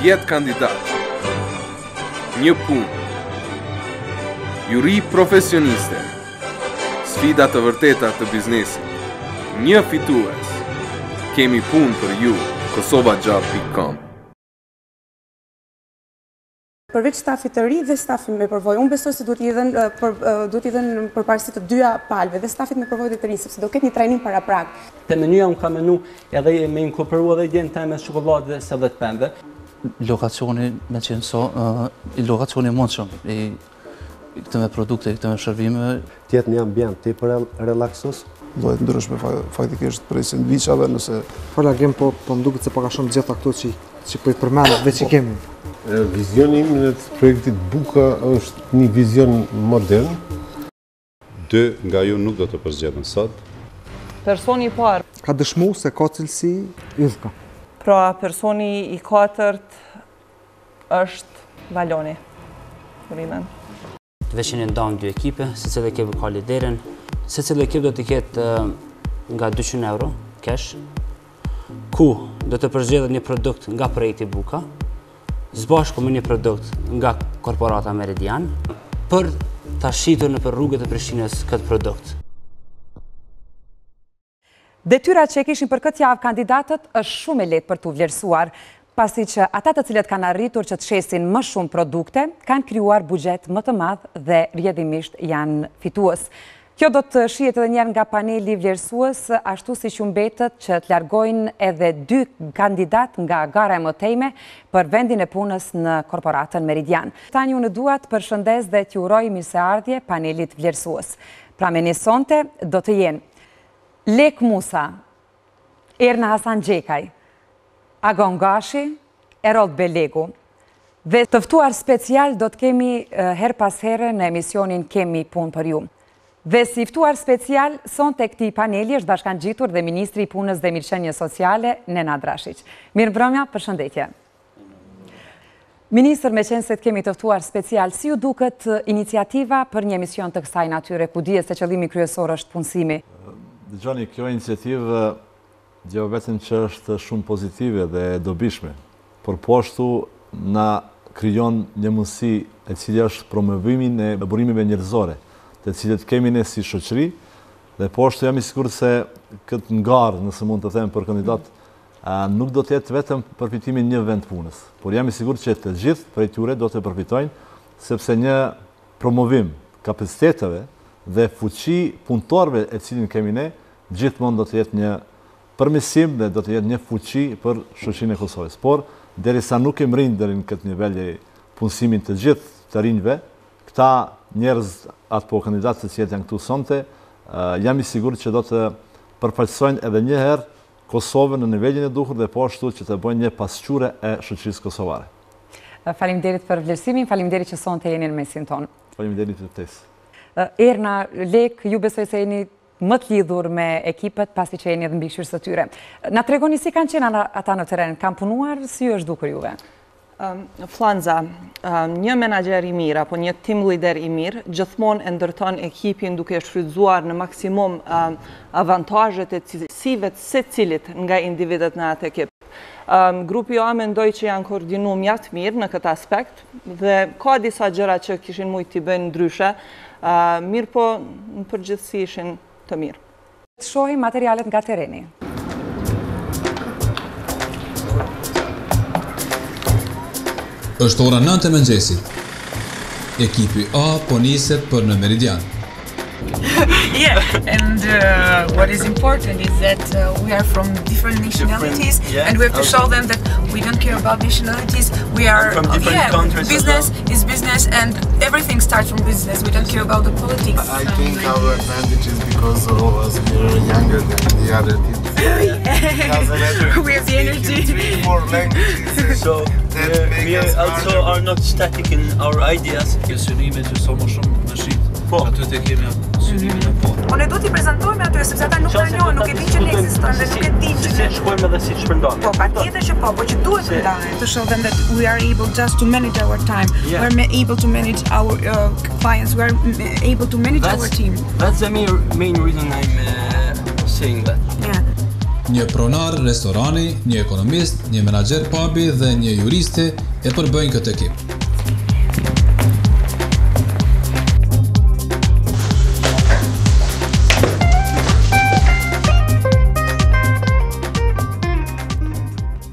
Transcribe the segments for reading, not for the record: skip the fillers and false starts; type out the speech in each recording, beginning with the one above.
10 kandidat, një punë, juri profesioniste, sfida të vërteta të biznesit, një fitues. Kemi punë për ju, kosovajob.com. Përveç stafit të ri dhe stafit me përvojë, unë besoj se duhet i dhënë përparësi të dyja palëve dhe stafit me përvojë dhe të ri, sepse do ketë një trajnim para prag. Te menyja unë ka menu edhe me inkorporu edhe idejnë time me çokoladë dhe se dhe të pembe. Lokacioni me qenë so, lokacioni mund shumë i këtëme produkte, i këtëme shërbime. Tjetë një ambient ti për relaksus. Dojtë ndryshme faktikisht prej sendviçave nëse... Për lagim po më duket se paka shumë gjitha këto që po i përmendet veç i kemi. Vizioni im në projektit Buka është një vizion modern. 2 nga ju nuk do të përzgjedhen sot. Personi i parë ka dëshmu se ka cilësi Ylka. Pra personi i katërt është Valoni. Urimen. Veçin e ndam 2 ekipe, secili ekip ka liderin. Secili ekip do të ketë nga 200 euro cash, ku do të përzgjedhet një produkt nga projekti Buka, zbashku me një produkt nga korporata Meridian, për ta shitur nëpër rrugët e Prishtinës këtë produkt. Detyrat që e kishin për këtë javë kandidatët është shumë e lehtë për t'u vlerësuar, pasi që ata të cilët kanë arritur që të shesin më shumë produkte, kanë krijuar buxhet më të madh dhe rrjedhimisht janë fitues. Kjo do të shihet edhe njerë nga paneli vlerësues, ashtu si që mbetet që të largojnë edhe 2 kandidat nga gara e mëtejme për vendin e punës në korporatën Meridian. Tani unë dua të përshëndes dhe t'ju uroj mirëseardhje panelit vlerësues. Pra me një sonte do të jenë Lek Musa, Erna Hasan Gjekaj, Agon Gashi, Erold Belegu. Dhe tëftuar special do të kemi her pas here në emisionin Kemi punë për ju. Dhe si ftuar special, son të këti paneli është bashkangjitur dhe Ministri i Punës dhe Mirëqenies Sociale, Nenad Rashiq. Mirëmbrëmja, përshëndetje. Ministër, me qenë se të kemi të ftuar special, si ju duket iniciativa për një emision të kësaj natyre, ku dihet se qëllimi kryesor është punësimi? Dëgjoni, kjo iniciativë gjë vetëm që është shumë pozitive dhe dobishme, por po ashtu na krijon një mundësi e cila është promovimin e burimeve njerëzore, të cilët kemi ne si shoqëri, dhe po ashtu jam i sigurt se këtë ngarë, nëse mund të them për kandidat, nuk do të jetë vetëm përfitimin një vend punës, por jam i sigurt që të gjithë prej tyre do të përfitojnë, sepse një promovim kapaciteteve dhe fuqi punëtorëve e cilin kemi ne, gjithmonë do të jetë një përmirësim dhe do të jetë një fuqi për shoqërinë e Kosovës. Por derisa nuk kemi rrinë deri në këtë nivel e punësimin të gjithë të rinjve, këta njerëz apo kandidatë që janë këtu sonte, jam i sigurt që do të përfaqësojnë edhe një herë Kosovën në nivelin e duhur dhe po ashtu që të bëjnë një pasqyrë e shoqërisë kosovare. Faleminderit për vlerësimin, faleminderit që sonte jeni në mesin tonë. Faleminderit të tes. Erna, Lek, ju besoj se jeni më të lidhur me ekipet pasi që jeni edhe mbikëqyrës së tyre. Na tregoni si kanë qenë ata në terren, kanë punuar, si ju është dukur juve? Flanza, një menaxher i mirë apo një team leader i mirë gjithmonë e ndërton ekipin duke shfrytzuar në maksimum avantazhet e cilësive të secilit nga individët në atë ekip. Grupi jo mendoj që janë koordinuar mjaft mirë në këtë aspekt dhe ka disa gjëra që kishin mujt t'i bëjnë ndryshe, mirë po në përgjithësi ishin të mirë. Të shohim materialet nga terreni. Është ora 9 e mëngjesit. Ekipi A po niset për në Meridian. Yeah, and what is important is that we are from different nationalities, and we have to show them that we don't care about nationalities. We are from different countries. Business is business, and everything starts from business. We don't care about the politics. I think our advantage is because all of us are younger than the other kids. We have the energy. 4 languages. So we also are not static in our ideas. Synimet që sa më shumë në shqip. Po. Aty të kemi synimin e po. Unë do t'i prezantojmë atyre sepse ata nuk na njohin, nuk e dinë që ne ekzistojmë dhe nuk e dinë që ne shkojmë edhe si shpërndajmë. Po, patjetër që po, po që duhet të ndajmë. To show them that we are able just to manage our time. We are able to manage our clients. We are able to manage our team. That's the main reason I'm saying that. Yeah. një pronar restorani, një ekonomist, një menaxher pubi dhe një juriste e përbëjnë këtë ekip.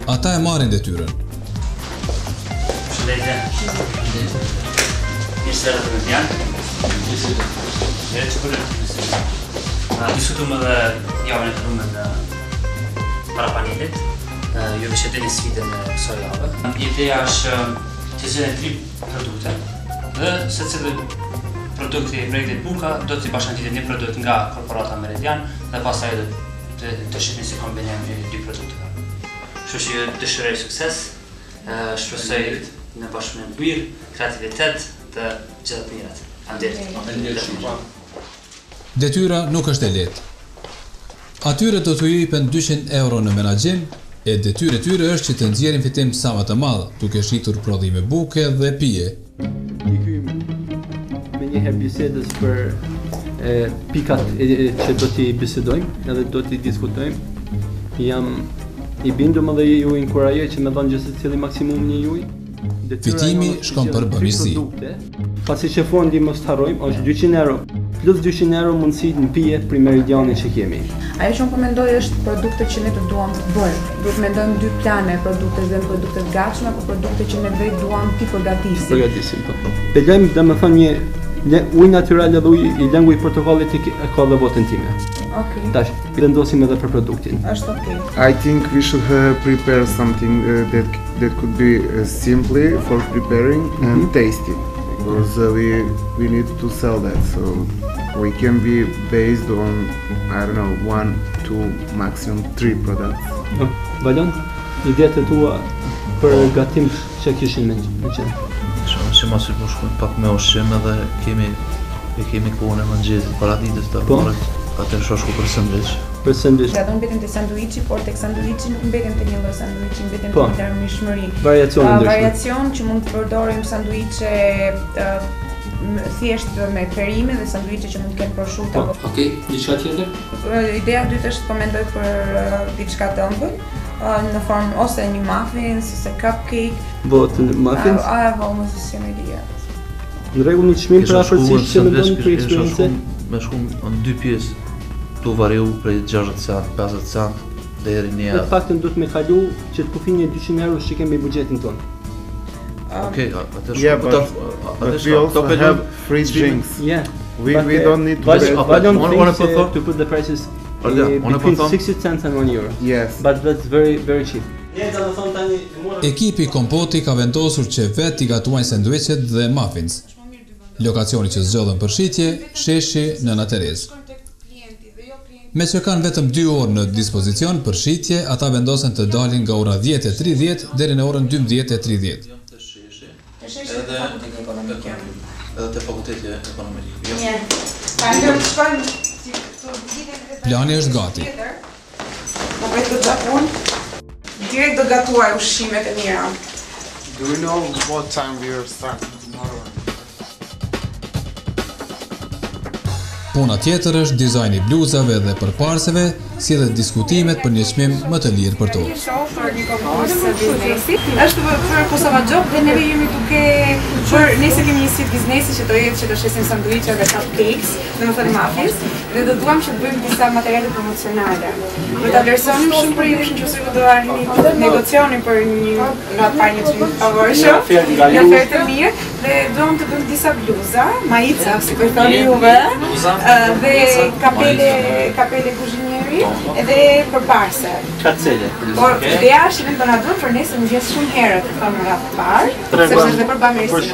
Ata e marrin detyrën. Shëndetje. Mirë se erdhët në janë. Diskutuam edhe javën e kaluar në para panelit. Ju vështeni sfidën e kësaj jave. Ideja është të zgjidhni 3 produkte dhe secili produkti i projektit Buka do të bashkangjitet një produkt nga korporata Meridian dhe pastaj do të shihni si kombinim e dy produkteve. Kështu që ju dëshiroj sukses, shpresoj në bashkëpunim të mirë, kreativitet të gjitha të mirat. Faleminderit. Detyra nuk është e lehtë. Atyre do t'u jepen 200 euro në menaxhim, e detyrë e tyre është që të nxjerrin fitim sa më të madh, duke shitur prodhime buke dhe pije. Me njëherë bisedës për pikat që do t'i bisedojmë edhe do t'i diskutojmë. Jam I bindur më dhe ju inkurajoj që me thonë gjithë cili maksimum një juj. Fitimi shkon për bëmirësi. Pasi që fondi mos harrojmë, është 200 euro. Plus 200 euro mundësi në pije për Meridianin që kemi. Ajo që unë po mendoj është produktet që ne të duam të bëjmë. Duhet mendojmë 2 plane, produktet dhe produktet gatshme, apo produktet që ne vetë duam t'i përgatisim. Përgatisim, po. Pelojmë domethënë një ujë natyral edhe ujë I lëngu I protokollit e ka dhe votën time. Okay. Tash, vendosim edhe për produktin. Është okay. I think we should prepare something that could be simply for preparing and tasty, because we need to sell that. So we can be based on, I don't know, 1, 2, maximum 3 products. Valon, ideat e tua për gatim që kishin me qenë? Që ma si po shkojnë pak me ushqim edhe kemi kohën e mëngjesit para ditës të marrët atër shoshku për sandwich. Për sandwich. Ato mbeten te sanduiçi, por tek sanduiçi nuk mbeten te një lloj sanduiçi, mbeten te një larmishmëri. Variacion që mund të përdorim sanduiçe thjesht me perime dhe sanduiçe që mund të kenë prosciutto. Okej, diçka tjetër? Ideja e dytë është po mendoj për diçka të ëmbël. Në formë ose një muffins, ose cupcake. Botën muffins? I have almost the same idea. Në rregull, një çmim për afërsisht që mendon për eksperiencë. Me shku në 2 pjesë, tu variu prej 60 cent, 50 cent deri në Në faktën duhet me kalu që të kufin një 200 euro që kemi buxhetin ton. Okay, but we also have free drinks. Yeah. We don't need to to put the prices between 60 cents and 1 euro. Yes. But that's very, very cheap. Ekipi Kompoti ka vendosur që vetë I gatuajnë sanduiqet dhe muffins. Lokacioni që zgjodhen për shitje, sheshi Nëna Terezë. Me që kanë vetëm 2 orë në dispozicion për shitje, ata vendosen të dalin nga ora 10:30 deri në orën 12:30. Edhe te fakulteti ekonomik. Plani është gati. Po vetë do të pun. Direkt do gatuaj ushqimet e mira. Do we know what time we are starting tomorrow? Puna tjetër është dizajni bluzave dhe përparseve, si dhe diskutimet për një çmim më të lirë për to. Është për Kosova Job dhe neve jemi duke për nesër kemi një sfidë biznesi që do jetë që do shesim sanduiçe dhe cupcakes, domethënë muffins, dhe do duam që të bëjmë disa materiale promocionale. Do ta vlerësonim shumë për ju nëse do arrini negocioni për një një çmim favorshëm. Një ofertë të mirë dhe duam të bëjmë disa bluza, maica, si po thoni juve, dhe kapele kuzhinieri edhe përparse. Kacele. Por ideja është që do na duhet për nesër mëngjes shumë herët të thonë nga parë, sepse është për bamirësi.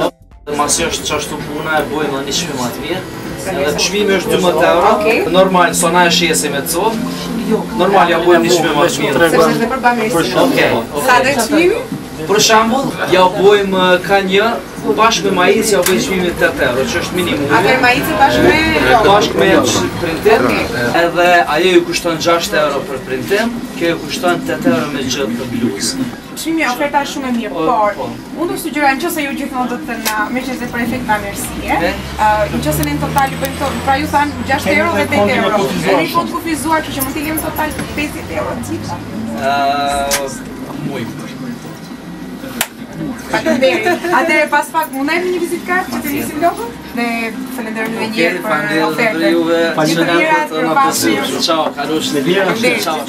Masi është çashtu puna e bëjmë një çmim atë mirë. Edhe çmimi është 12 euro. Normal sona e shihesi me cop. Normal ja bëjmë një çmim atë mirë. Sepse është për bamirësi. Okej. Sa do çmimi? Për shembull, ja bojmë ka një bashkë me maicë ja bëjmë çmimin 8 euro, që është minimumi. Atëherë maicë bashkë me printim, edhe ajo ju kushton 6 euro për printim, kjo ju kushton 8 euro me gjithë të bluzë. Çmimi oferta është shumë e mirë, por unë do sugjeroj nëse ju gjithmonë do të na meqenëse për efekt bamirësie, nëse ne në total ju bëjmë pra ju thanë 6 euro dhe 8 euro. Jeni fond kufizuar, kështu që mund t'i lëmë total 50 euro cipa. Muj. Atëherë pas pak mundem një vizitkartë që të nisim logo dhe falenderoj edhe një herë për ofertën. Faleminderit për na pasur. Ciao, karosh në lira. Ciao.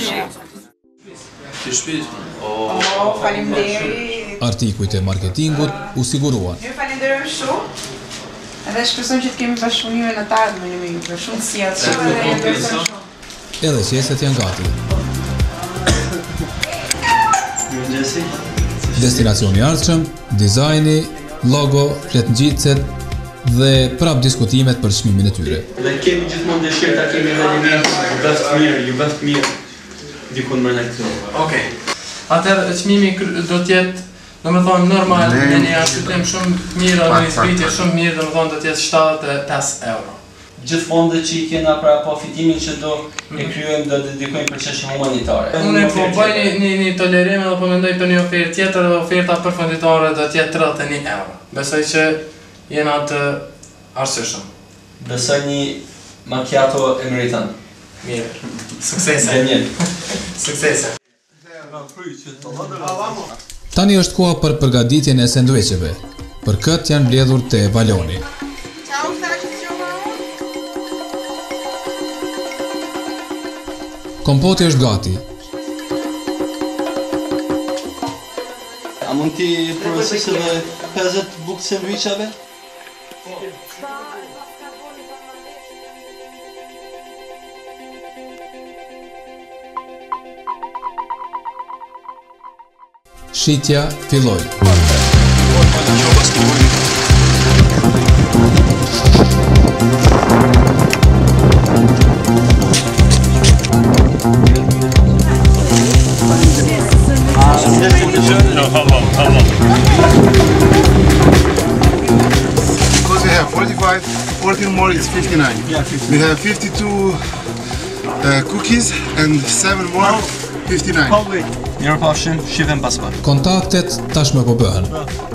Faleminderit. Artikujt e marketingut u siguruan. Ju falenderojmë shumë. Edhe shpresojmë që të kemi bashkëpunime në të ardhmen me ju për shumë sjellje. Edhe qeset janë gati. Destinacioni i ardhshëm, dizajni, logo, fletëngjitëset dhe prap diskutimet për çmimin e tyre. Dhe kemi gjithmonë dëshirë ta kemi vendimimin ju bëft mirë dikun më lart. Okej. Atëherë çmimi do të jetë, domethënë normal, ne ne arsyetëm shumë mirë, administrativë shumë mirë, domethënë do të jetë 75 euro. Gjithë fondet që I kena pra po fitimin që do e kryojmë do dedikojmë për çështje humanitare. Unë po bëj një tolerim edhe po mendoj për një ofertë tjetër dhe oferta përfundimtare do të jetë 31 euro. Besoj që jena të arsyeshëm. Besoj një macchiato amerikan. Mirë. Suksese. Suksese. Tani është koha për përgatitjen e sanduiçeve. Për këtë janë mbledhur te Valoni. Kompoti është gati. A mund t'i procesë dhe 50 bukë sandwichave? Shitja filloi. Because we have 45, 14 more is 59. Yeah, 59. We have 52 cookies and 7 more, 59. Mirë pafshim, shifem pas pak. Kontaktet tashmë po bëhen.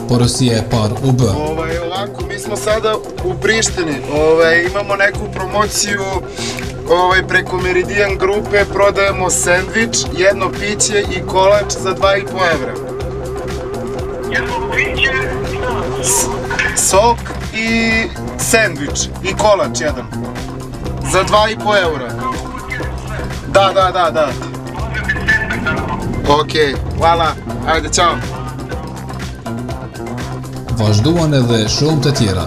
Porosia e parë u bë. Ovako, mi smo sada u Prištini. Imamo neku promociju preko Meridian grupe, prodajemo sandvič, jedno piće I kolač za 2,5 evra. Jedno piće, sok I sandvič I kolač jedan. Za 2,5 evra. Da. Okej, hvala. Ajde, čao. Vazhduan edhe shumë të tjera.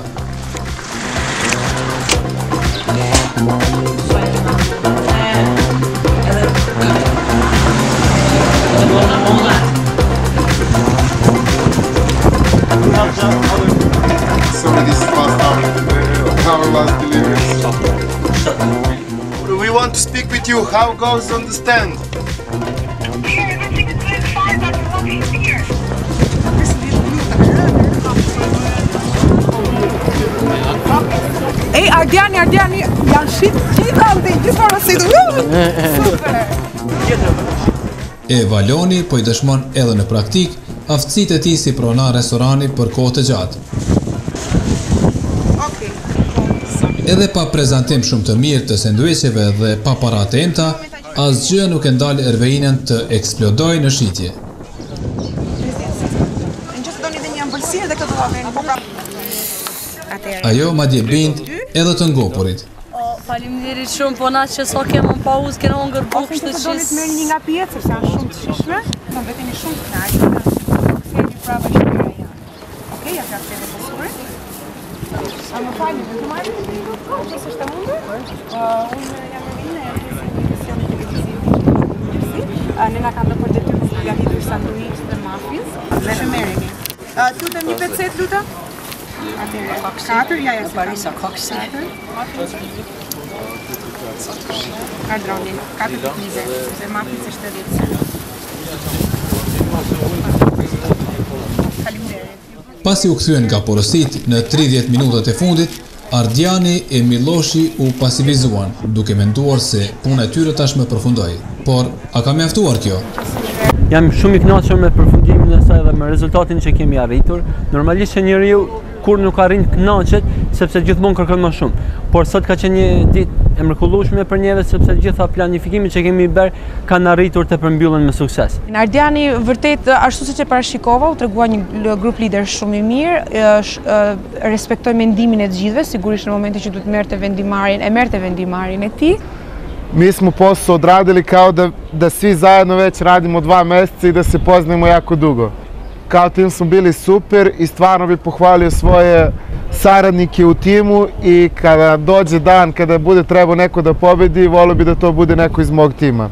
Sorry, this is our last delivery. We want to speak with you. How goes on the stand? Ej, Ardiani, janë shit gjithë gjithmonë si du. Super. E Valoni po I dëshmon edhe në praktik aftësitë e tij si pronar restorani për kohë të gjatë. Edhe pa prezantim shumë të mirë të sanduiçeve dhe pa para të emta, asgjë nuk e ndal Erveinën të eksplodojë në shitje. Ajo madje bind edhe të ngopurit. Faleminderit shumë, po na që sa kemë në pauzë, kena hongër bukë, kështu që... Doni të merrni një nga pjesë, sepse janë shumë të shishme, do vetëm shumë të kënaqur. Kthehemi prapë në shtëpi. Okej, ja ka thënë pasurit. A më falni, do të marrë një kohë, nëse është e mundur? Unë jam Ervina, emisionit televiziv. Ne na kanë dhënë për detyrë të përgatitur sanduiç dhe muffins. Dhe të merreni. Lutem një pecet, lutem. Atëherë, 4, ja, Barisa, Cox 4. Kadroni, 4 të 20, se muffins është 10 cent. Pasi u kthyen nga porosit në 30 minutat e fundit, Ardiani e Miloshi u pasivizuan, duke menduar se puna e tyre tashmë përfundoi. Por a ka mjaftuar kjo? Jam shumë i kënaqur me përfundimin e saj dhe me rezultatin që kemi arritur. Normalisht që njeriu kur nuk arrin kënaqet sepse gjithmonë kërkon më shumë. Por sot ka qenë një ditë e mrekullueshme për neve sepse gjitha planifikimet që kemi bërë kanë arritur të përmbyllen me sukses. Ardiani vërtet ashtu siç e parashikova, u tregua një grup lider shumë i mirë, respektoi mendimin e të gjithëve, sigurisht në momentin që duhet merrte vendimarrjen e tij. Mi smo posao odradili kao da svi zajedno već radimo 2 mjeseca i da se poznajemo jako dugo. Kao tim smo bili super i stvarno bih pohvalio svoje saradnike u timu i kada dođe dan, kada bude trebao neko da pobedi, volio bih da to bude neko iz mog tima.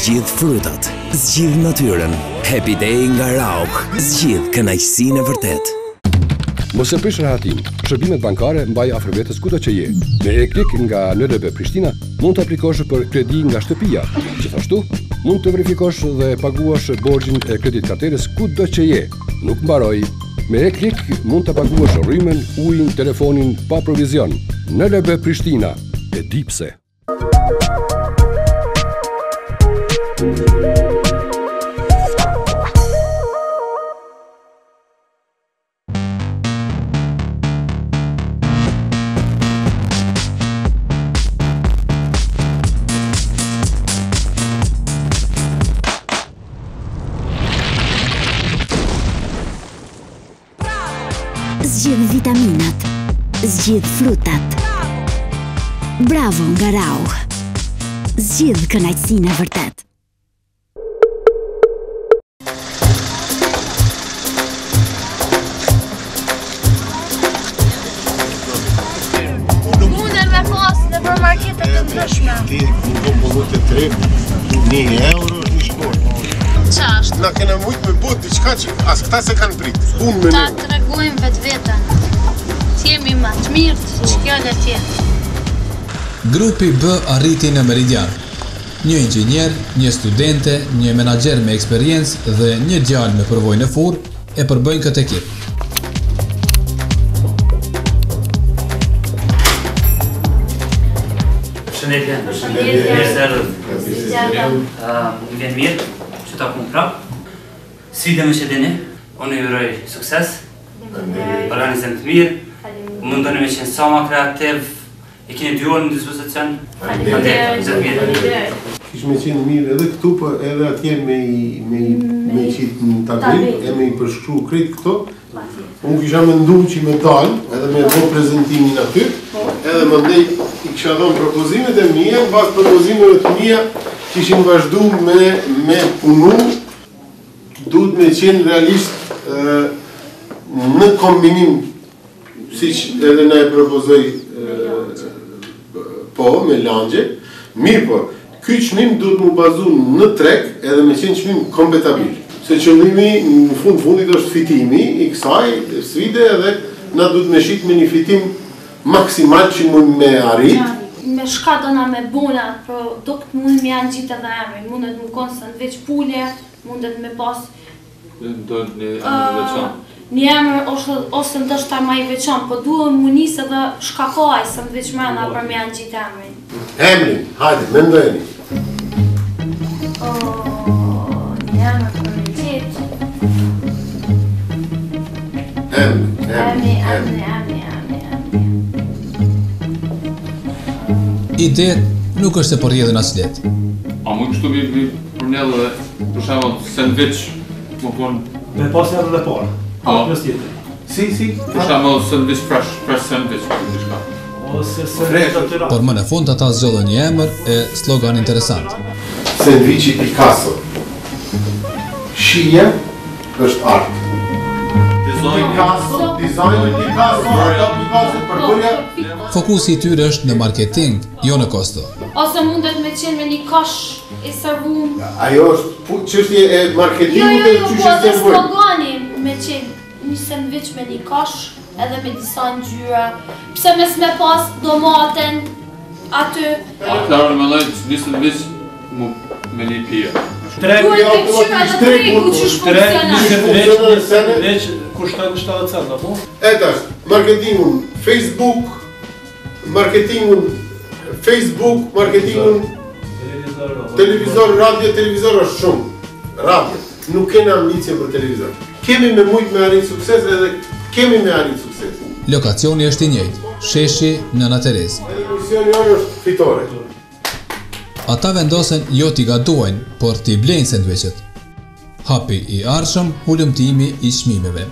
Zgjidh frutat, zgjidh natyrën. Happy Day nga Rauk, zgjidh kënaqësinë e vërtet. Mos e prish rahatin. Shërbimet bankare mbaj afër vetes kudo që je. Me e-klik nga NLB Prishtina mund të aplikosh për kredi nga shtëpia. Gjithashtu, mund të verifikosh dhe paguash borxhin e kreditkarterës kudo që je. Nuk mbaroj. Me e-klik mund të paguash rrymen, ujin, telefonin pa provizion. NLB Prishtina. E di pse. Zgjidh vitaminat, zgjidh frutat. Bravo nga Rauk. Zgjidh kënaqësinë e vërtet. Munden me pas në përmarketet të ndryshme. €1 është një shkort. Qashtë? Na kena mujt me bot diçka që as këta se kanë prit. Unë me Ta tregojmë vetveten. T'jemi më të mirë që kjo dhe tjetë. Grupi B arriti në Meridian. Një inxhinier, një studente, një menaxher me eksperiencë dhe një djalë me përvojë në furrë e përbëjnë këtë ekip. Përshëndetje. Mirë se erdhët. Më vjen mirë që ta kum prap. Sfida më që dini, unë ju uroj sukses. Organizim të mirë. Mundoni me qenë sa më kreativ. E keni 2 orë në dispozicion. Faleminderit. Kish me qenë mirë edhe këtu, po edhe atje me qitë në tabel, e me i përshkru krejt këto. Unë kisha mendu që me dalë, edhe me do prezentimin aty, edhe më ndej i kisha dhonë propozimet e mija, pas propozimeve të mija, kishin vazhdu me punu, duhet me qenë realisht në kombinim, si që edhe na e propozoj po, me langje, mirë po, ky çmim duhet mu bazu në treg edhe me qenë çmim kompetabil. Se qëllimi në fundit është fitimi i kësaj sfide edhe na duhet me shit me një fitim maksimal që mund me arrit. Me shka do na me bona produkt mund me janë gjithë edhe emrin, mundet më konë së në veç pulje, mundet me pas një emër ose ndështë ma i veçan, po duhet më njësë edhe shkakoj së në veç mrena për me janë gjithë emrin. Emrin, hajde, me ndojeni. Një emër për me gjithë. Ide nuk është se po rrjedhin as lehtë. A mund kështu vi për ne dhe për shembull sandwich më konë me pas edhe dhe parë. Po, si. Për shembull sandwich fresh sandwich diçka. Ose sandwich natyral. Por më në fund ata zgjodhen një emër e slogan interesant. Sandwichi Picasso. Shija është art. Dizajni Picasso, ata Picasso përbërja. Fokusi i tyre është në marketing, jo në kosto. Ose mundet me qenë me një kash e servum. Ajo është çështje e marketingut dhe po edhe slogani me qenë një sandwich me një kash edhe me disa ngjyra. Pse mes me pas domaten aty. Klarë me lejtë një sandwich me një pia. Veç kushton 70 cent, apo? Etash, marketingun Facebook, marketingun televizor, televizor është shumë. Radio. Nuk kena ambicie për televizor. Kemi me mujt me arrit sukses edhe kemi me arrit sukses. Lokacioni është i njëjtë, sheshi Nëna Terezë. Edhe misioni jonë është fitore. Ata vendosen jo t'i gaduajnë, por t'i blejnë sendviqet. Hapi i ardhshëm, hulumtimi i çmimeve.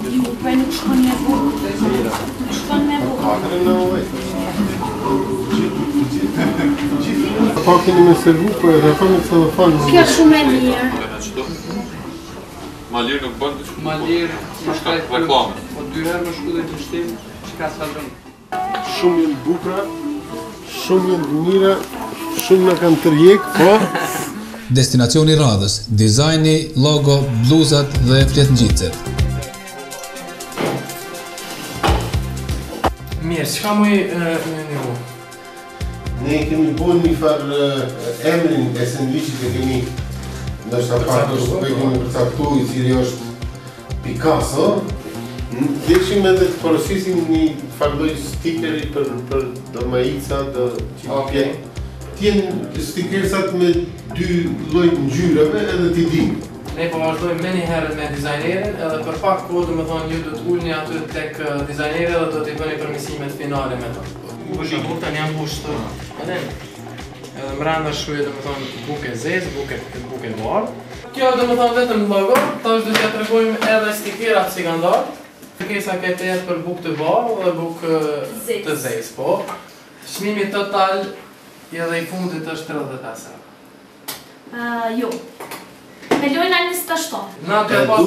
Nuk shkon me bukë. Shkon me bukë. Pa keni me servu, po e rafon me celofan. Kjo shumë e mirë. Ma lirë nuk bëndë që Ma lirë, është reklame. Po 2 herë më shku dhe të shtim, që ka sa dëmë. Shumë jenë bukra, shumë jenë mira, shumë në kanë tërjek, po? Destinacioni radhës, dizajni, logo, bluzat dhe fletëngjitset. Mirë, çka më një Ne kemi bën një farë emrin e sandviqit e kemi ndoshta pak të kemi përcaktu i cili është Picasso. Dhe këshim edhe të porosisim një fardoj stikeri për do majica, do qipje. Tjenë stikersat me 2 lloj ngjyrave edhe t'i dim. Ne po vazhdojmë me një herë me dizajnerin, edhe për pak kohë do të thonë ju do të ulni aty tek dizajneri dhe do t'i bëni përmirësimet finale me to. Bukë tani janë bushtë. Edhe mbranda shkruhet do të thonë bukë zezë, bukë bardhë. Kjo do të thonë vetëm logo, tash do t'ja tregojmë edhe stikerat si kanë dalë. Kërkesa ka të jetë për bukë të bardhë dhe bukë të zezë, po. Çmimi total edhe i fundit është 35 euro. Jo. Me lojna 27. Na të pas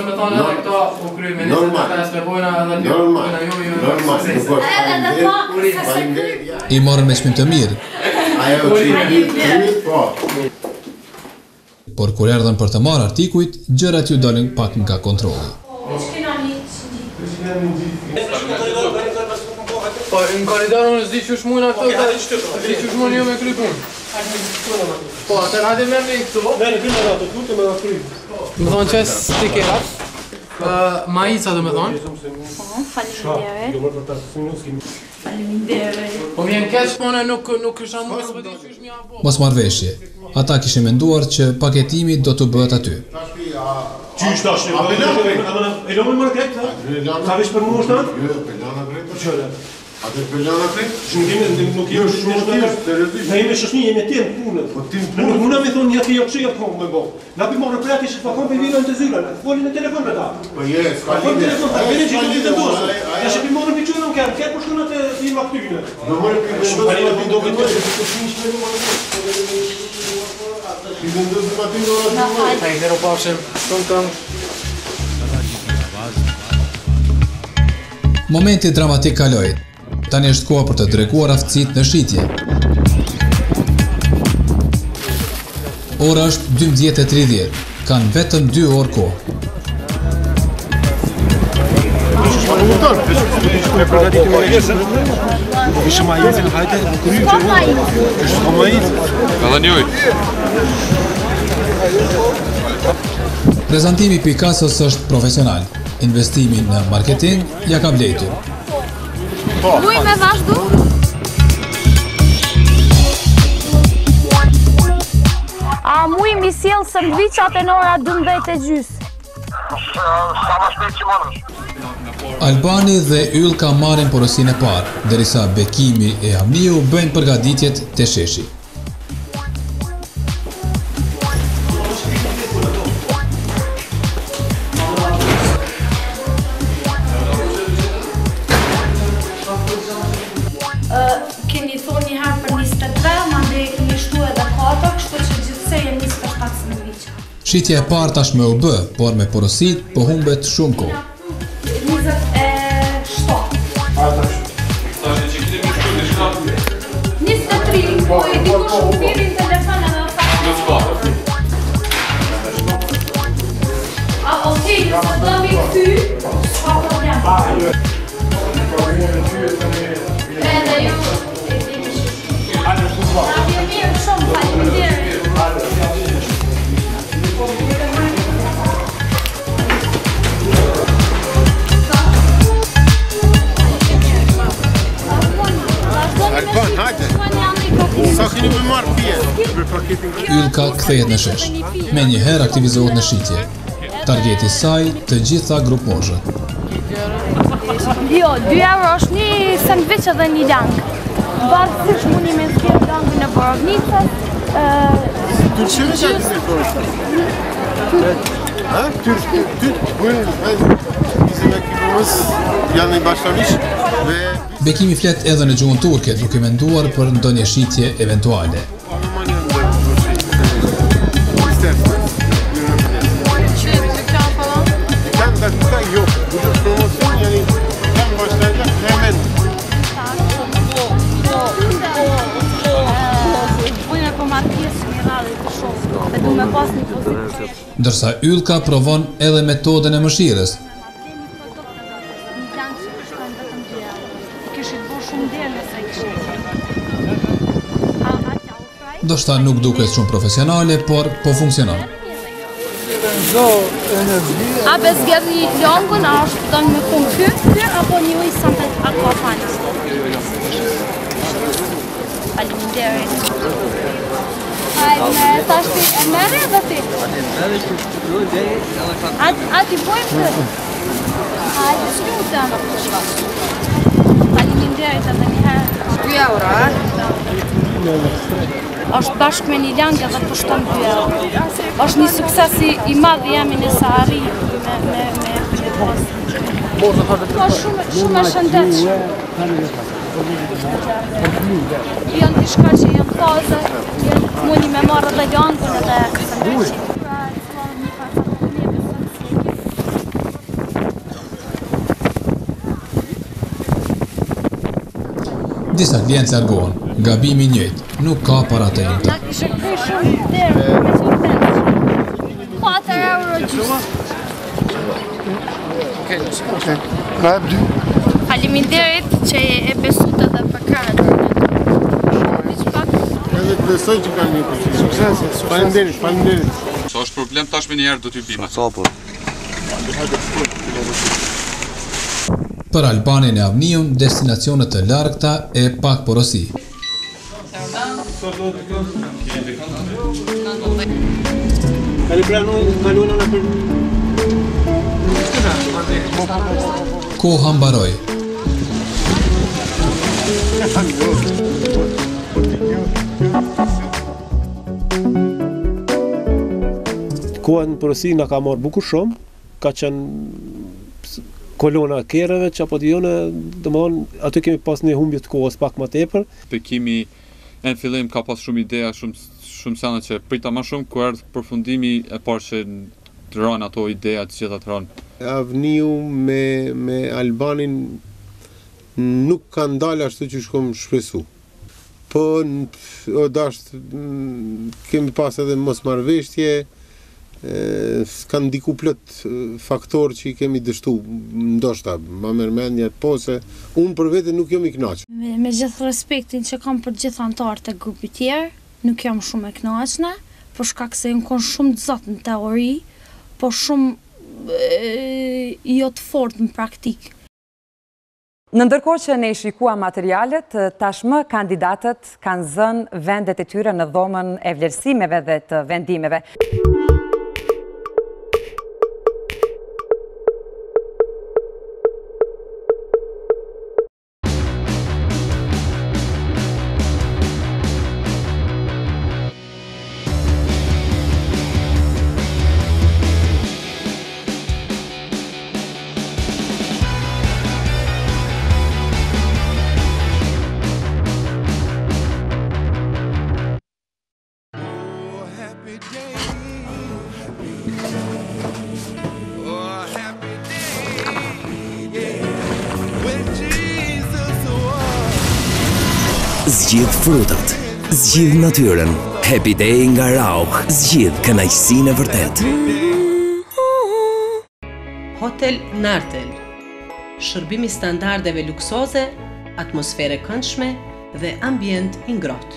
me thonë edhe këto u kry me 25 me bojna edhe një bojna jo. I morën me çmim të mirë. Ajo që i mirë, po. Por kur erdhën për të marrë artikujt, gjërat ju dalin pak nga kontrolli. Po, në koridor unë zdi që shmujna këto, zdi që shmujnë jo me kry punë. Po, atër hajde merë me i këto. Merë, kënë me ato, këtu me kry. Më thonë që stikerat, majica do me thonë. Faleminderit. Po vjen keq pone nuk isha më të bëdi që është mja bo. Mos marrëveshje. Ata kishin menduar që paketimi do të bëhet aty. Qysh tash? E lo më marrë këtë? Sa vesh për mua është atë? Jo, pelana greta. Po çfarë? Atë pelana greta? Nuk jemi shumë seriozisht. Ne jemi shoqni, jemi tim punë. Po tim punë. Nuk mundam të thonë ja ti jo çka po më bë. Na pi morë prapë që po kom me vjen të zyra. Folin në telefon me ta. Po je, s'ka lidhje. Po vjen që ti të dosh. Ja she pi morë piçun nuk kanë. Kë po shkon atë firma këtyre. Do morë pi vendosë do të bëj të finish me mua. Ti vendosë ma ti ora. Ai zero pashëm. Ton. Momenti dramatik kaloi. Tani është koha për të dreguar aftësitë në shitje. Ora është 12:30. Kanë vetëm 2 orë kohë. Me përgatitim me gjesën. Ishë majizin, hajte, kryjë që është majizin. Ka dhe njojt. Prezantimi Picassos është profesional. Investimi në marketing ja ka vlejtur. Muj me vazhdu? A muj mi sjell sandviqat e në ora 12:30. Sa më shpejt që mënësh. Albani dhe Ylka marrin porosinë e parë, derisa Bekimi e Amiu bëjnë përgatitjet te sheshi. Keni thonë një herë për 23, mandej keni shtu edhe 4, kështu që gjithsej e 27 sandviqa. Shitja e parë tashmë u bë, por me porosit po humbet shumë kohë. 23, po e dikush u birin telefon edhe tha. Okej, nëse do mi këty, s'ka problem. Edhe ju e dini shumë. Na vjen mirë shumë, faleminderit. Alban, hajde! Sa keni me marrë pjesë? Ylka kthehet në shesh. Me njëherë aktivizohet në shitje. Targeti saj të gjitha grup moshët. Jo, 2 euro është një sandviç edhe një lang. Varësisht mundi me zgjedh langën e borovnicës. Türkçe mi Ha? Türk. Buyurun. Bizim ekibimiz janë i başlamış ve Bekimi flet edhe në gjuhën turke, duke menduar për ndonjë shitje eventuale. Yok. Bu promosyon yani tam başlayacak hemen. Ndërsa Ylka provon edhe metodën e mëshirës. Ndoshta nuk duket shumë profesionale, por po funksionon. A bez zgjedh një longun, a është don me pun ky apo një ujë sante aquapanis? Faleminderit. Hajde, tash ti e merre edhe ti? A ti pojmë të? Hajde, shlutem. Faleminderit edhe një herë. 2 euro, është bashkë me një langë edhe kushton 2 euro. Është një sukses i madh jemi nëse arrijë me postë. Po shumë e shëndetshme. Janë diçka që janë taze, mundi me marrë edhe langën edhe sandviçin. Disa klientë largohen, gabimi i njëjtë, nuk ka para të Ylka. Na kishe kry shumë derë, me qëtë 4 euro gjysë. Okej. Na e bdy. Faleminderit që e besut edhe për kërët. Edhe të besoj që kanë një përsi. Sukses. Faleminderit. Sa është problem tash me njëherë do t'ju bime. Sa po? Për Albanin e Avniun, destinacionet të largta e pak porosi. Koha mbaroi. Koha në porosi na ka marrë bukur shumë, ka qenë kolona kerreve që apo dione, domthonë aty kemi pas një humbje të kohës pak më tepër. Bekimi në fillim ka pas shumë ideja, shumë sene që prita më shumë, kur erdhi përfundimi e parë që të ranë ato ideja të gjitha të ranë. Avniu me Albanin nuk ka ndalë ashtu që shkom shpresu. Po o dasht kemi pas edhe mosmarrëveshje, kanë ndiku plot faktor që i kemi dështu, ndoshta, ma mërmendja, po se unë për vete nuk jam i kënaqur. Me gjithë respektin që kam për gjithë anëtarët e grupit tjerë, nuk jam shumë e kënaqshme, për shkak se jam kon shumë të zot në teori, po shumë jo të fortë në praktikë. Në ndërkohë që ne shikua materialet, tashmë kandidatët kanë zënë vendet e tyre në dhomën e vlerësimeve dhe të vendimeve. Zgjidh frutat, zgjidh natyrën. Happy Day nga Rauch, zgjidh kënaqësinë e vërtetë. Hotel Nartel. Shërbimi standardeve luksoze, atmosfere këndshme dhe ambient i ngrohtë.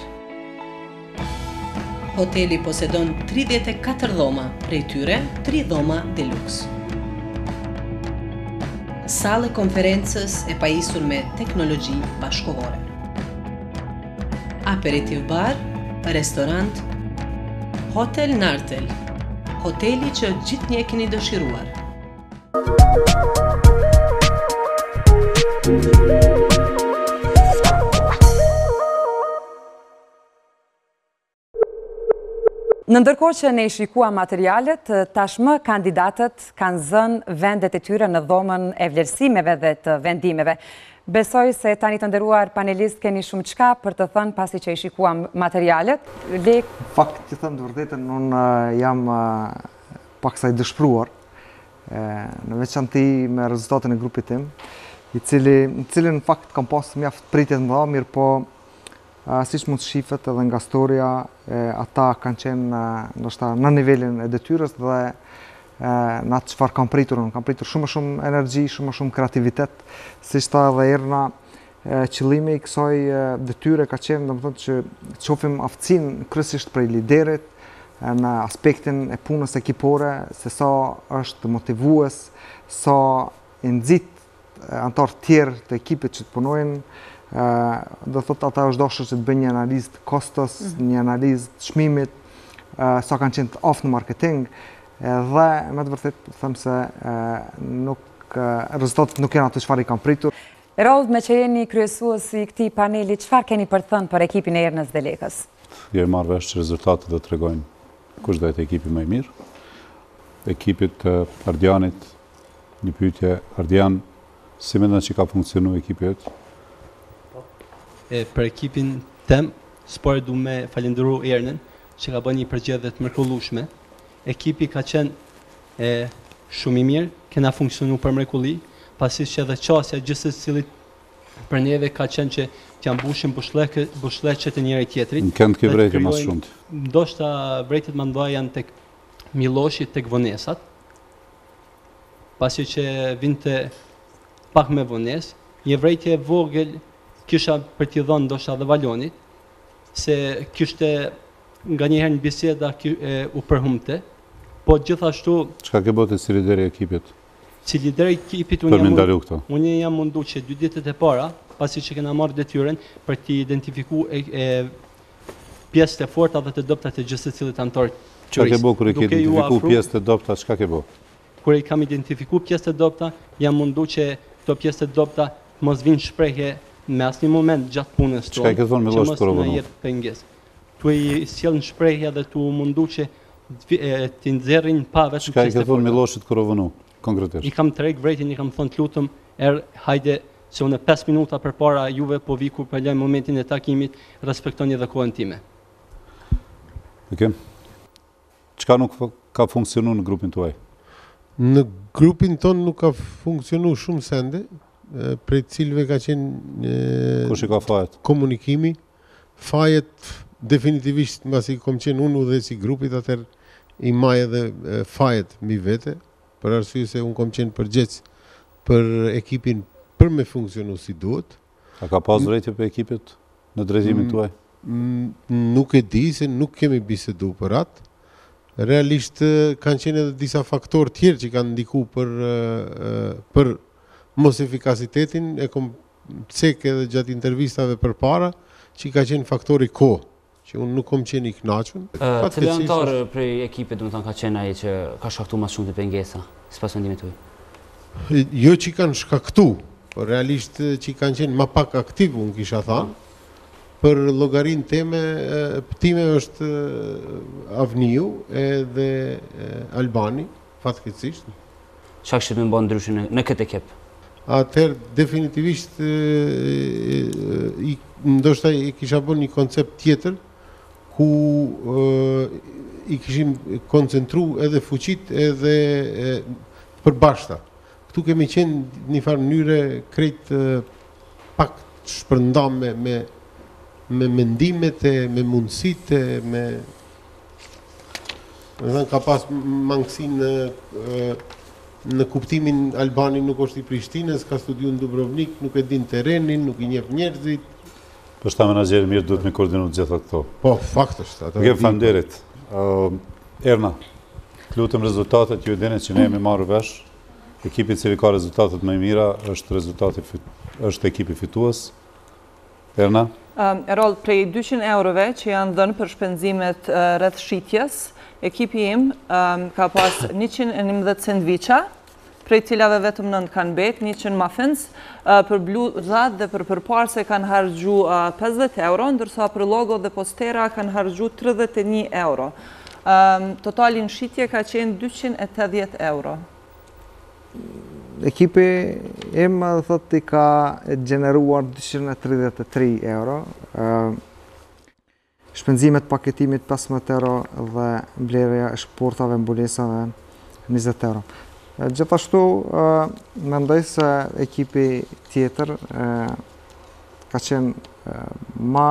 Hoteli posedon 34 dhoma, prej tyre 3 dhoma deluxe. Sallë konferencës e pajisur me teknologji bashkëkohore. Aperitiv bar, restorant, Hotel Nartel. Hoteli që gjithnjë e keni dëshiruar. Në ndërkohë që ne shikua materialet, tashmë kandidatët kanë zënë vendet e tyre në dhomën e vlerësimeve dhe të vendimeve. Besoj se tani të nderuar panelist keni shumë çka për të thënë pasi që i shikuam materialet. Fakt që thëmë të vërtetën, unë jam paksa i dëshpruar, në veçanti me rezultatin e grupit tim, i cili në fakt kam pasur mjaft pritje të mëdha, mirë po siç mund të shifet edhe nga storia, ata kanë qenë ndoshta në nivelin e detyrës dhe në atë çfarë kam pritur, unë kam pritur shumë energji, shumë kreativitet, siç tha edhe Erna, qëllimi i kësaj detyre ka qenë domethënë që të shohim aftësinë kryesisht prej liderit në aspektin e punës ekipore, se sa është motivues, sa i nxit anëtar tjerë të ekipit që të punojnë. Do thotë ata është dashur që të bëjnë një analizë të kostos, një analizë të çmimit, sa kanë qenë të aftë në marketing, dhe me të vërtetë them se rezultatet nuk janë ato çfarë i kanë pritur. Rold, me që jeni kryesuesi i këtij paneli, çfarë keni për të thënë për ekipin e Ernës dhe Lekës? Jemi marrë vesh që rezultatet do tregojnë kush do jetë ekipi më i mirë. Ekipit Ardianit, një pyetje, Ardian, si mendon që ka funksionuar ekipi yt? Për ekipin tem, sport du me falenderu Ernën, që ka bërë një përgjedhje të mrekullueshme. Ekipi ka qenë shumë i mirë, kena funksionu për mrekulli, pasi që edhe qasja gjithsesi cilit për neve ka qenë që t'ja mbushim bushleqet e njëri tjetrit. Në kënd ke vrejtje mas shumët? Ndoshta vrejtjet më ndoja janë tek Miloshi, tek vonesat, pasi që vinte pak me vones, një vrejtje vogël kisha për t'i dhënë ndoshta dhe Valonit, se kishte nga njëherë në biseda u përhumte, po gjithashtu... Çka ke bote si lideri e ekipit? Si lideri e ekipit unë jam mundu që 2 ditët e para, pasi që kena marrë detyren për t'i identifiku pjesët e forta dhe të dobta të gjithë secilit anëtar. Çka ke bo kur e ke identifiku pjesët e dobta, çka ke bo? Kur e kam identifiku pjesët e dobta, jam mundu që këto pjesët e dobta mos vinë shprehje me asnjë moment gjatë punës tonë. Çka ke thonë Milosh kur na jep pengesë. Tu i sjellin shprehje dhe tu mundu që t'i nxjerrin pa vetëm. Çka ke thonë Miloshit kur vonu konkretisht? I kam treg vrejtjen, i kam thonë të lutem, hajde se unë 5 minuta përpara juve po vi kur po lëm momentin e takimit, respektoni edhe kohën time. Okej. Çka nuk ka funksionuar në grupin tuaj? Në grupin ton nuk ka funksionuar shumë sende, prej cilëve ka qenë kush i ka fajet? Komunikimi. Fajet definitivisht mbasi kom qenë unë udhëheqësi i grupit, atëherë i maj edhe fajet mbi vete, për arsye se unë kom qenë përgjegjës për ekipin për me funksionu si duhet. A ka pas vrejtje për ekipit në drejtimin tuaj? Nuk e di, se nuk kemi bisedu për atë. Realisht kanë qenë edhe disa faktorë tjerë që kanë ndiku për mos efikasitetin, e kom cek edhe gjatë intervistave për para, që ka qenë faktori kohë, që unë nuk kom qenë i kënaqur. Cili anëtar prej ekipit ka qenë ai që ka shkaktuar më shumë të pengesa, sipas vendimit tuaj? Jo që kanë shkaktu, por realisht që kanë qenë më pak aktiv, unë kisha thënë. Për llogarinë time është Avniu edhe Albani, fatkeqësisht. Çka kishte më bën ndryshe në këtë ekip? Atëherë definitivisht ndoshta i kisha bën një koncept tjetër ku i kishim koncentru edhe fuqit edhe përbashkëta. Këtu kemi qenë një farë mënyre krejt pak shpërndam me me mendimet e, me mundësitë, me ka pas mangësi në kuptimin Albani nuk është i Prishtinës, ka studiu në Dubrovnik, nuk e din terrenin, nuk i njeh njerëzit. Po shta menaxheri mirë duhet me koordinu gjitha këto. Po, fakt është. Gjem faleminderit. Erna, lutem rezultatet ju e dini që ne jemi marrë vesh. Ekipi i cili ka rezultatet më mira është ekipi fitues. Erna? Erol, prej 200 eurove që janë dhënë për shpenzimet rreth shitjes, ekipi im ka pas 111 sendviça, prej cilave vetëm 9 kanë bet, 100 muffins, për bluzat dhe për përparse kanë harxhu 50 euro, ndërsa për logo dhe postera kanë harxhu 31 euro. Totalin shitje ka qenë 280 euro. Ekipi im thotë i ka gjeneruar 233 euro. Shpenzimet paketimit 15 euro dhe blerja e shportave mbulesave 20 euro. Gjithashtu, mendoj se ekipi tjetër ka qenë ma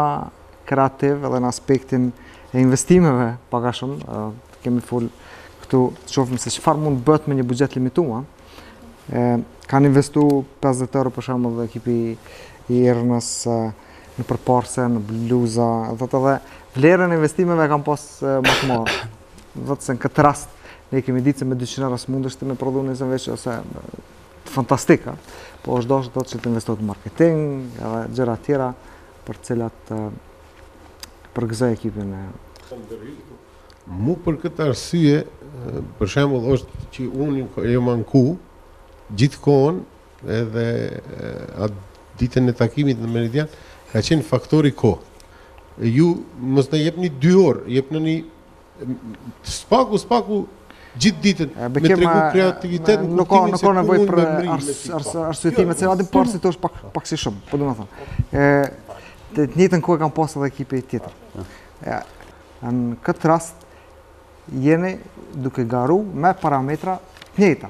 kreativ edhe në aspektin e investimeve paka shumë. Kemi full këtu të qofim se çfarë mund bët me një buxhet limituar. Kanë investu 50 euro për shembull dhe ekipi i Ernës në përparse, në bluza, dhe vlerën e investimeve kanë pas më të madhe. Vetë se në këtë rast ne kemi ditë se me 200 euro s'mundesh të me prodhu një zënveç ose fantastika, po është do që të investohet në marketing edhe gjëra tjera për cilat përgëzoj ekipin e... Mu për këtë arsye, për shembull është që unë jam anku gjithkohën edhe atë ditën e takimit në Meridian ka qenë faktori kohë. Ju mos na jepni 2 orë, jepni një spaku gjithë ditën me tregu kreativitet në kuptimin se nuk ka nevojë për arsyetime se aty parë si thosh pak si shumë, po domethënë. Të njëjtën kohë kanë pasur edhe ekipi tjetër. Në këtë rast jeni duke garu me parametra të njëjta.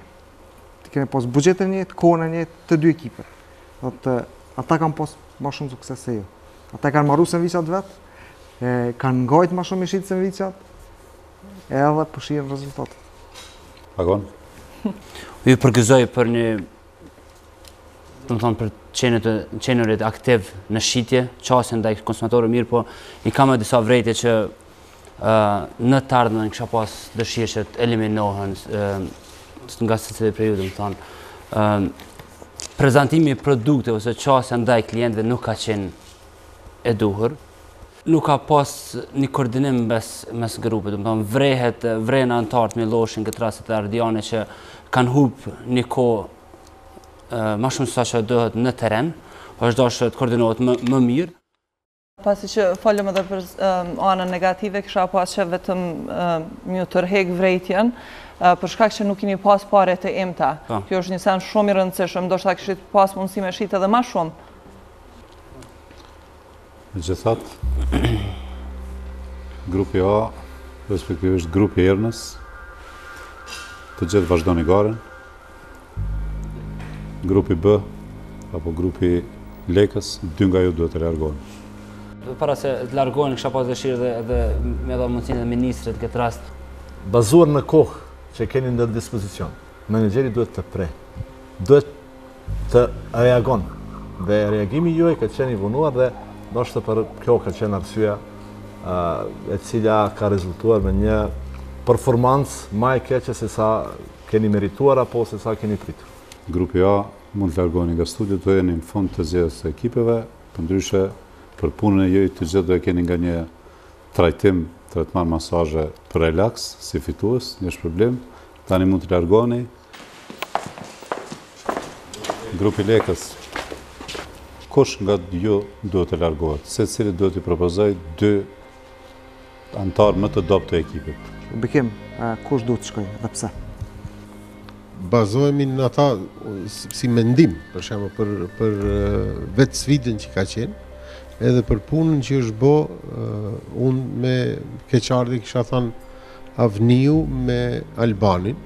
Kemi pas buxhetin e njëjtë, kohën e njëjtë të dy ekipet. Ata kanë pas më shumë sukses se ju. Ata kanë marrë sandviçat vetë, kanë ngajt më shumë i shit sandviçat, edhe po shihen rezultatet. Pagon? Ju përgëzoj për një, për qenurit aktiv në shitje, qasjen ndaj konsumatorëve mirë, po i kam edhe disa vrejtje që në të ardhmen kisha pas dëshirë që të eliminohen nga secili prej ju, prezantimi i produkteve ose qasja ndaj klientëve nuk ka qenë e duhur. Nuk ka pas një koordinim mes grupit, vrejnë antartë me loshin këtë rastet e Ardiane që kanë hub një kohë ma shumë sa që dohet në teren, është dashë të koordinohet më mirë. Pasi që folëm edhe për anën negative, kisha pas që vetëm një tërhek vrejtjen, për shkak që nuk kemi pas pare të imta. Kjo është një sen shumë i rëndësishëm, ndoshta kishit pas mundësi me shit edhe ma shumë. Gjithat, grupi A, respektivisht grupi Ernës, të gjithë vazhdoni garen. Grupi B, apo grupi Lekës, 2 nga ju duhet të largohen. Para se të largohen, kësha pas dëshirë dhe me dha mundësinë dhe ministrit këtë rast. Bazuar në kohë që keni në dispozicion, menedjeri duhet të prej, duhet të reagon, dhe reagimi juaj ka qenë i vunuar dhe ndoshta për kjo ka qenë arsyeja e cila ka rezultuar me një performancë më e keqe se sa keni merituar apo se sa keni pritur. Grupi A mund të largoheni nga studio, do jeni në fund të zgjedhjes së ekipeve, përndryshe për punën e juaj të gjithë do e keni nga një tretman masazhe për relaks, si fitues, n'është problem. Tani mund të largoheni. Grupi Lekës, kush nga ju duhet të largohet? Secili duhet të propozoj 2 antarë më të dobët të ekipit. Bekim, kush duhet të shkojë dhe pse? Bazohemi në ata si mendim, për shembull për vetë sfidën që ka qenë, edhe për punën që është bo, unë me keqardhi kisha thënë Avniu me Albanin.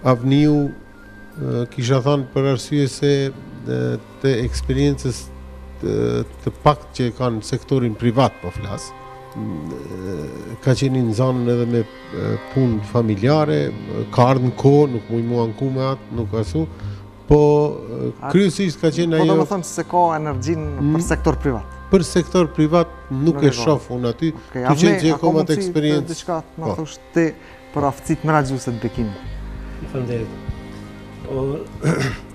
Avniu kisha thënë për arsye se të eksperiencës të pak që kanë sektorin privat po flas, ka qenë në zonën edhe me punë familjare, ka ardhur në kohë, nuk muj mua anku me atë, nuk asu, po kryesisht ka qenë ajo. Po domethënë se ka energjinë për sektor privat. Për sektor privat nuk e shoh unë aty. Tu qenë që ka të eksperiencë. Diçka më thosh ti për aftësitë menaxhuese të Bekimit. Faleminderit.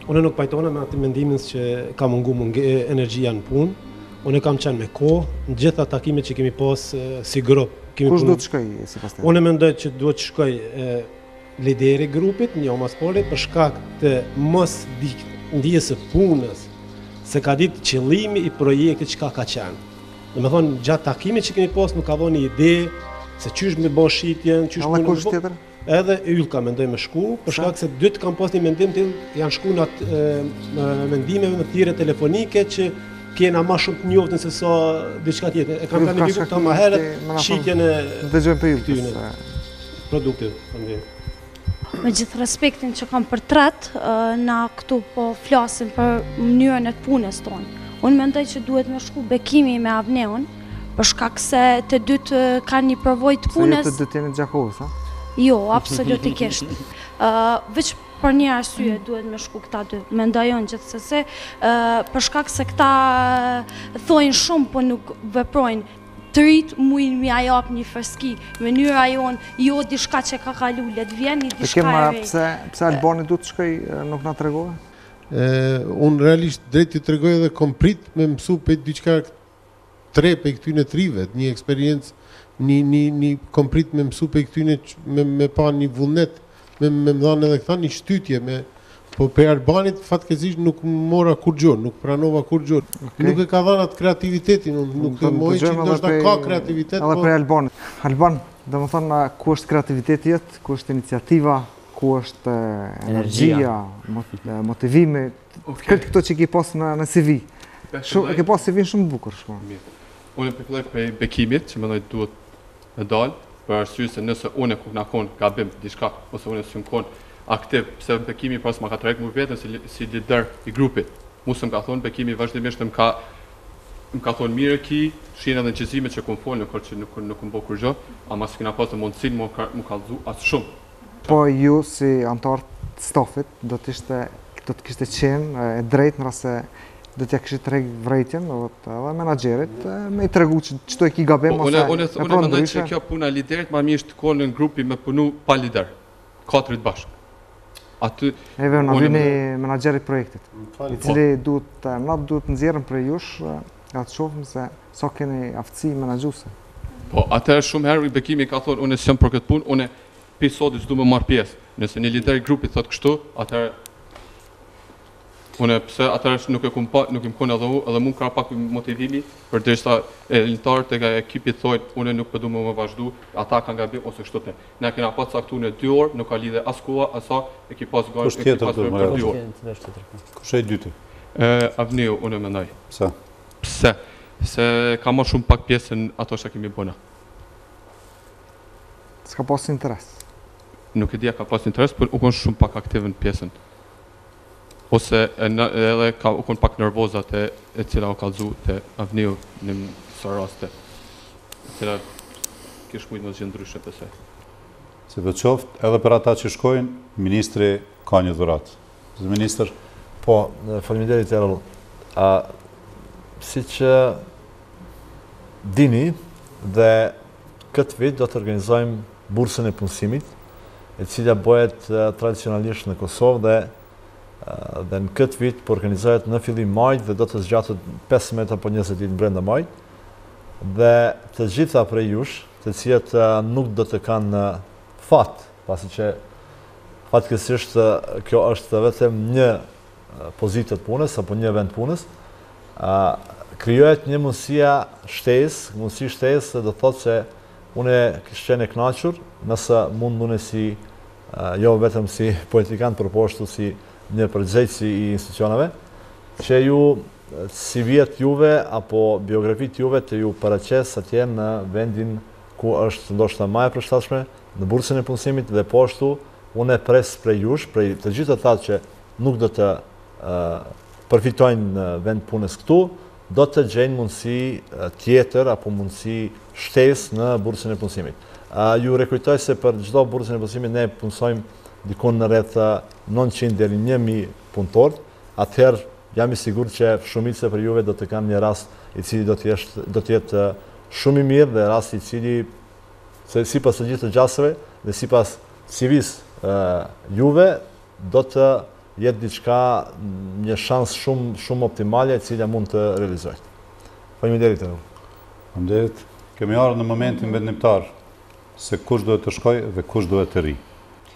Unë nuk pajtona me atë mendimin që ka mungu energjia në punë. Unë kam qenë me kohë, në gjitha takimet që kemi pas si grup. Kush duhet të shkoj sipas teje? Unë mendoj që duhet të shkoj lideri grupit, një omaspolit, për shkak të mos ndijes së punës, se ka ditë qëllimi i projektit çka ka qenë. Do të thonë gjatë takimit që kemi pas nuk ka dhënë një ide se çysh me bësh shitjen, çysh punë. Kush tjetër? Edhe Ylka mendoj me shku, për shkak se dy të kam pas një mendim të janë shku në atë mendimeve në thirrje telefonike që kena ma shumë të njoftën se sa diçka tjetër. E kam planifikuar këta më herët shitjen e dëgjojmë për Ylkën produkte. Me gjithë respektin që kam për tret, na këtu po flasim për mënyrën e punës tonë. Unë mendoj që duhet me shku Bekimi me Avneun, për shkak se të dytë kanë një përvojë të punës. Se të dytë jeni Gjakovës, a? Jo, absolutikisht. Veç për një arsye duhet me shku këta dy, mendajon gjithsesi, për shkak se këta thojnë shumë po nuk veprojnë. Të rritë mujnë mi ajap një freski, mënyra jonë, jo diçka që ka kalu, let vjen një diçka e rej. Pse Albani du të shkoj nuk na tregove? Unë realisht drejt të tregoj edhe komprit me mësu për diçka 3 për këtyne 3 vet, një eksperiencë, një komprit me mësu për këtyne me pa një vullnet, me më dhanë edhe këta një shtytje, po për Albanit fatkeqësisht nuk mora kur gjë, nuk pranova kur gjë. Nuk e ka dhënë atë kreativitetin, nuk e moj që ndoshta ka kreativitet. Edhe për Albanit. Alban, domethënë ku është kreativiteti jot, ku është iniciativa, ku është energjia, motivimi, këtë këto që ke pas në CV. E ke pas CV shumë bukur shumë. Unë përfilloj për Bekimit, që mendoj duhet me dalë, për arsye se nëse unë nuk na kon gabim diçka ose unë s'jam kon aktiv, pse Bekimi pas ma ka trajt më vetën si lider i grupit. Musëm ka thonë Bekimi vazhdimisht më ka thonë mirë ki, shihen edhe nxezimet që kom folë në që nuk më bë kur gjë, ama s'kena pas të mundësinë më kallzu as shumë. Po ju si antar të stafit do të kishte qenë e drejtë në rast se do t'ja kishit treg vrejtjen edhe menaxherit me i tregu çto e ki gabim ose unë mendoj se kjo puna e liderit më mirë të kohën në grupi me punu pa lider. 4 bashkë. Aty na vini menaxherit projektit, i cili duhet nxjerrën për jush, atë shohim se sa keni aftësi menaxhuese. Po, atëherë shumë herë Bekimi ka thonë unë s'jam për këtë punë, unë episodi s'du më marr pjesë. Nëse një lider i grupit thotë kështu, atëherë unë pse atëherë nuk im kon edhe mund ka pak motivimi përderisa lëntarët e ekipit thonë unë nuk po du më vazhdu, ata kanë gabim ose kështu të. Ne kena pas caktuar në 2 orë, nuk ka lidhje as koha as sa ekipas gojë ekipas për 2 orë. Kush e dyti? Avneu unë mendoj. Pse? Se ka më shumë pak pjesën ato që kemi bëna. S'ka pas interes? Nuk e dia ka pas interes, por u kon shumë pak aktiv në pjesën. Ose edhe u kon pak nervozat e cila u kallzu te Avneu në sa raste. E cila kish mujt mos gjë ndryshe pse. Se do qoftë edhe për ata që shkojnë, ministri ka një dhuratë. Ministër? Po, faleminderit Errol. Si që dini dhe këtë vit do të organizojmë bursën e punësimit, e cila bëhet tradicionalisht në Kosovë dhe në këtë vit po organizohet në fillim majit dhe do të zgjatet 15 apo 20 ditë brenda majit. Dhe të gjitha prej jush, të cilët nuk do të kanë fat, pasi që fatkeqësisht kjo është vetëm një pozitë të punës apo një vend punës, krijohet një mundësi shtesë, do thotë se unë kisha qenë e kënaqur nëse mundune si jo vetëm si politikant përposhtu si një përgjegjësi i institucioneve, që ju CV-t juve apo biografit juve të ju paraqes atje në vendin ku është ndoshta më e përshtatshme, në bursën e punësimit dhe po ashtu unë pres prej jush, prej të gjithë ata që nuk do të përfitojnë në vend punës këtu, do të gjenë mundësi tjetër apo mundësi shtesë në bursën e punësimit. Ju rekrutoj se për çdo bursën e punësimit ne punësojmë dikon në rreth 900 deri 1000 punëtor. Atëherë jam i sigurt që shumica për juve do të kanë një rast i cili do të jetë shumë i mirë dhe rast i cili sipas të gjithë të gjasëve dhe sipas CV-s juve do të jetë diçka një shans shumë optimale e cila mund të realizohet. Faleminderit. Faleminderit. Kemi ardhur në momentin vendimtar se kush duhet të shkojë dhe kush duhet të ri.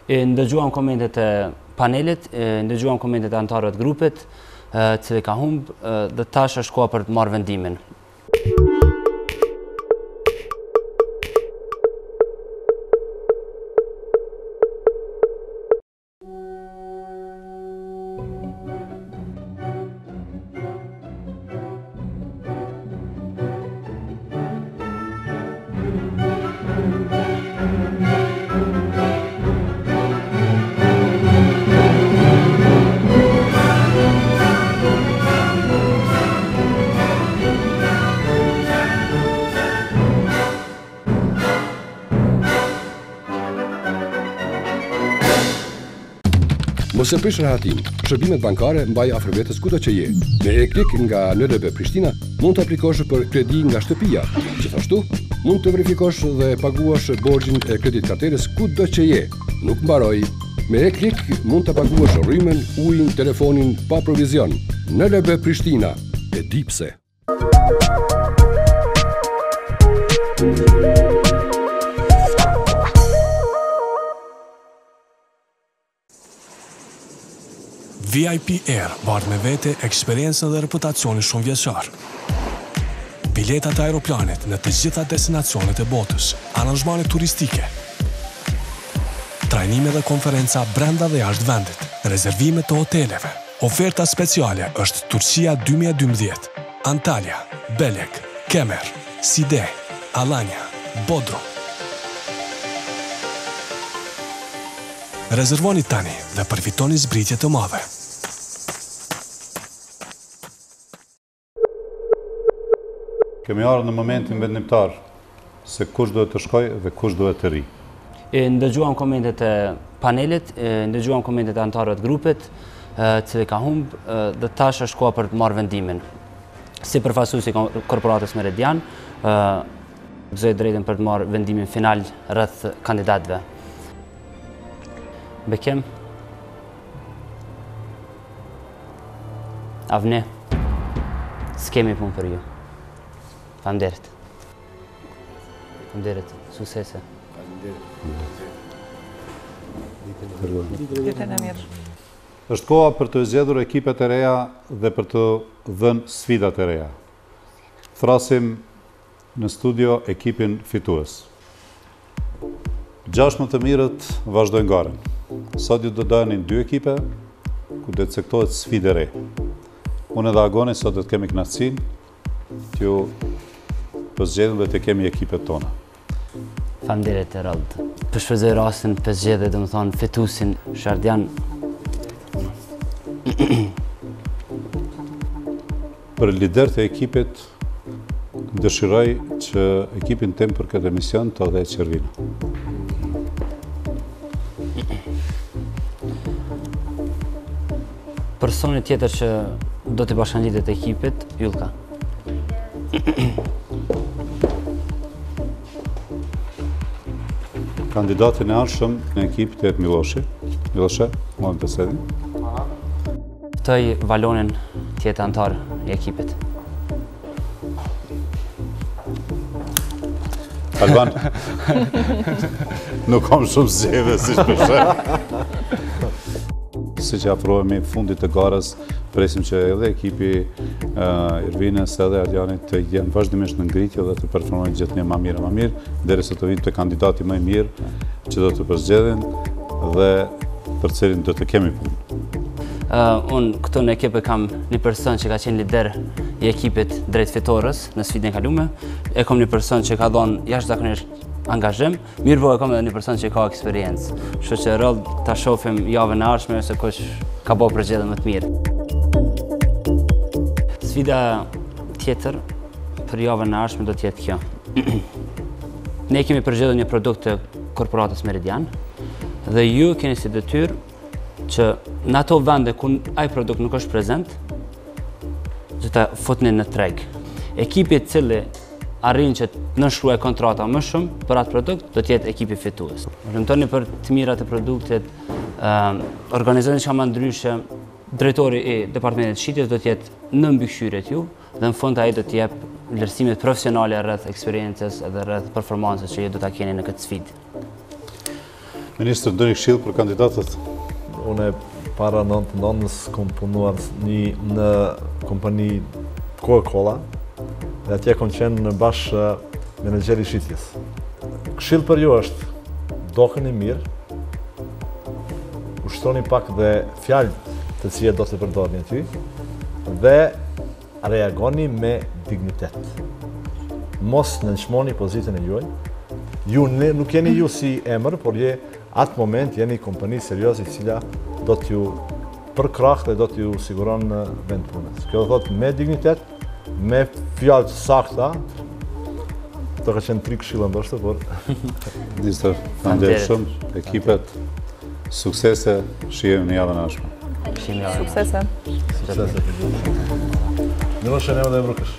Ndëgjuam komentet e panelit, ndëgjuam komentet e anëtarëve të grupit, cili ka humbë dhe tash është koha për të marrë vendimin. Mos e prish rahatin. Shërbimet bankare mbaj afër vetes kudo që je. Me e-klik nga NLB Prishtina mund të aplikosh për kredi nga shtëpia. Gjithashtu, mund të verifikosh dhe paguash borxhin e kreditkarterës kudo që je. Nuk mbaroj. Me e-klik mund të paguash rrymen, ujin, telefonin pa provizion. NLB Prishtina. E di pse. VIP Air bart me vete eksperiencën dhe reputacionin shumë vjeçar. Biletat e aeroplanit në të gjitha destinacionet e botës, aranzhmane turistike, trajnime dhe konferenca brenda dhe jashtë vendit, rezervime të hoteleve. Oferta speciale është Turqia 2012, Antalya, Belek, Kemer, Side, Alanya, Bodrum. Rezervoni tani dhe përfitoni zbritje të madhe. Kemi ardhur në momentin vendimtar se kush duhet të shkojë dhe kush duhet të ri. Ndëgjuam komentet e panelit, ndëgjuam komentet e anëtarëve të grupit, cili ka humbë dhe tash është koha për të marrë vendimin. Si përfaqësuesi i korporatës Meridian, gëzoj drejtën për të marrë vendimin final rreth kandidatëve. Bekem, Avne, s'kemi punë për ju. Faleminderit. Faleminderit, suksese. Ditën e mirë. Është koha për të zgjedhur ekipet e reja dhe për të dhënë sfidat e reja. Thrasim në studio ekipin fitues. 16 të mirët vazhdojnë garën. Sot ju do dalin 2 ekipe ku do të caktohet sfidë e re. Unë dhe Agoni sot do të kemi kënaqësinë t'ju pëzgjedhëm dhe të kemi ekipet tona. Faleminderit Erald. Përshfrytëzoj rastin për zgjedhje, domethënë fituesin Shardian. Për liderët e ekipit dëshiroj që ekipin tim për këtë emision të odhejë Qervina. Personi tjetër që do të bashkangjitet ekipit, Yllka. Kandidatin e arshëm në ekip të jetë Miloshi. Miloshe, mojnë pësedin. Ftoj Valonin tjetë antar i ekipit. Alban, nuk kam shumë zgjeve si shpeshe. Si që afrohemi fundit të garës, presim që edhe ekipi Irvinës edhe Arjanit të jenë vazhdimisht në ngritje dhe të performojnë gjithë një ma mirë, derisa të vinë të kandidati më i mirë që do të përzgjedhin dhe për cilin do të kemi punë. Unë këtu në ekip e kam një person që ka qenë lider i ekipit drejt fitores në sfidën e kalume. E kam një person që ka dhënë jashtëzakonisht angazhim, mirë po e kam edhe një person që ka eksperiencë. Kështu që rrallë ta shohim javën e ardhshme se kush ka bërë përgjigje më të mirë. Sfida tjetër për javën e ardhshme do të jetë kjo. Ne kemi përgjedhur një produkt të korporatës Meridian dhe ju keni si detyrë që në ato vende ku ai produkt nuk është prezent, që ta futni në treg. Ekipi i cili arrin që të nënshkruaj kontrata më shumë për atë produkt do të jetë ekipi fitues. Premtoni për të mirat e produktit, organizoni çka më ndryshe. Drejtori i departamentit shitjes do të jetë në mbikëqyrjet ju dhe në fund ai do të jep vlerësimet profesionale rreth eksperiencës edhe rreth performancës që ju do ta keni në këtë sfidë. Ministër, do një këshill për kandidatët? Unë para 99-s kom punuar në kompani Coca-Cola dhe atje kom qenë në bash menaxheri i shitjes. Këshill për ju është dokeni mirë, ushtroni pak dhe fjalë të cilat do të përdorni aty dhe reagoni me dignitet. Mos nënçmoni pozitën e juaj. Ju nuk jeni ju si emër, por atë moment jeni kompani serioze e cila do t'ju përkrah dhe do t'ju siguron në vend punës. Kjo do thotë me dignitet, me fjalë të sakta. Do ka qenë 3 këshilla ndoshta, por Ministër, faleminderit shumë, ekipet, suksese, shihemi në javën e ardhshme. Suksese. Suksese. Miloše, nema da je brukaš.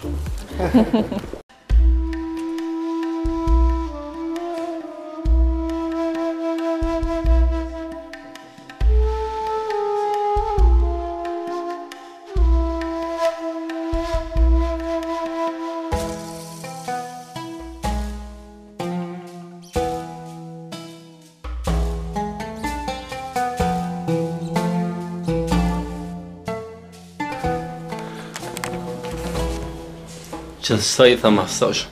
Që sa i tha masaž.